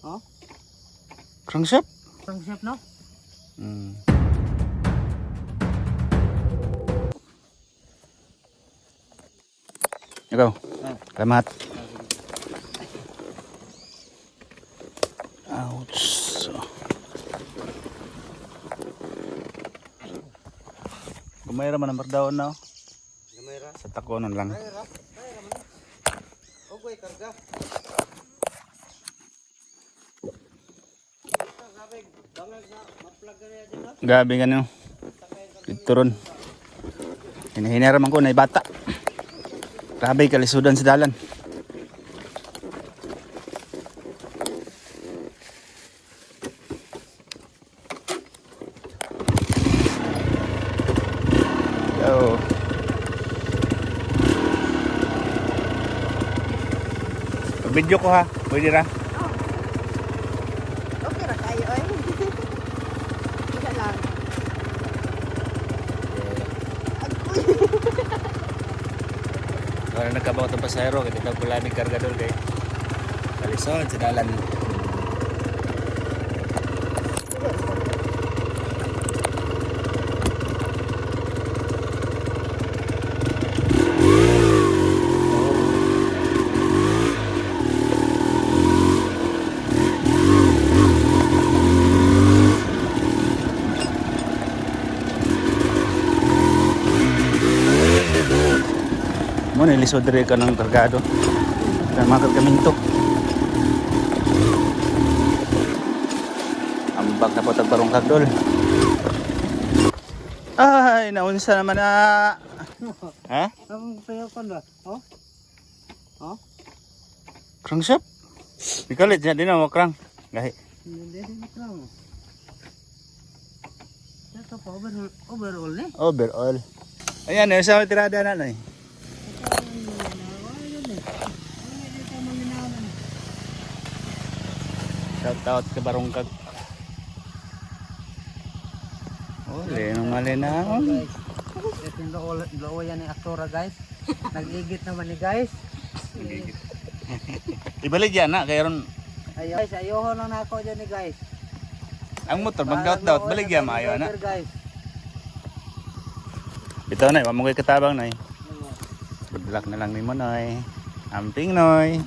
Oh? Crankshaft? Crankshaft, no? Ikaw. Salamat. Ouch. Gumayra man ang bardaon na. Gamera. Sa takonon lang. Gamera. Gamera man. Okay, karga. Gabi nga nyo. Dito ron. Hinahinaraman ko na bata. Grabe kalisudan sa dalan. Yo. Video ko ha. Pwede ra. Okay ra kayo ay. Isa lang. Wala nagkabaw itong pasayro. Kasi ito pula may kargador kay kalisod sa dalan. Mo nilisod diri ka ng kargado. Tama ka kaminto. Ambak na po tagbarong kagdol. Ay, naunsa naman na. Ha? Ang sayo ko na. Oh? Oh? Crankshaft? Ikalit niya din na makrang. Gahi. Hindi na krang. Ito pa overall ni. Overall. Ayan, yung sa tirada na no eh. Shout out ke Barongkag. Ole, nang malinaw. Ito yung looy yan ni aktora guys. Nag-igit naman ni guys. Ibalik yan na, kaya ron Ayaw guys, ayaw lang na ako dyan ni guys. ang motor mag-doubt-doubt, balik yan maayo na. Guys. Ito na, mamugay katabang na eh. Good luck na lang ni mo Noy. Amping Noy.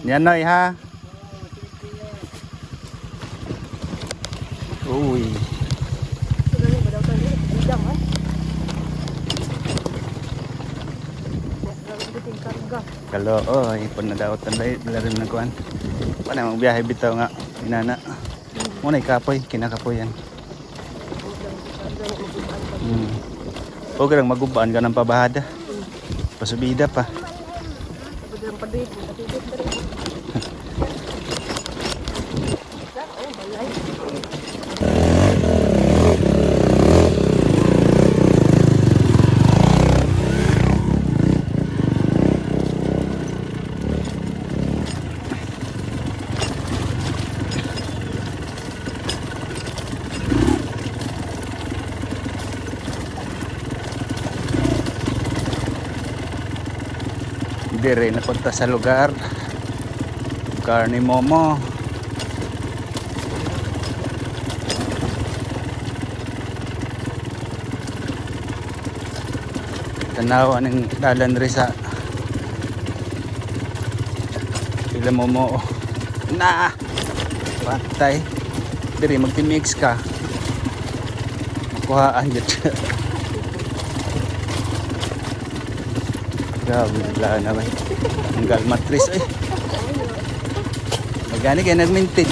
Yan Noy ha. Uy. Dali ba daw tali? Idam ay. Bitin karga. Kalo, oy, pun na daw tanday, rin na kuan. Paano mang biyahe bitaw nga, inana. Muna ikapoy, kinakapoy yan. Huwag lang magubaan ka ng pabahada. Pasubida pa. Biglang padit, patidit pa rin. Oh, balay. Dire napunta sa lugar ni Momo. Tanaw aning dalan ri sa sila Momo. Na patay dire magtimix ka kuhaan jud. Grabe, wala na ba? Ang galmatris eh. Magani kaya nag-minted.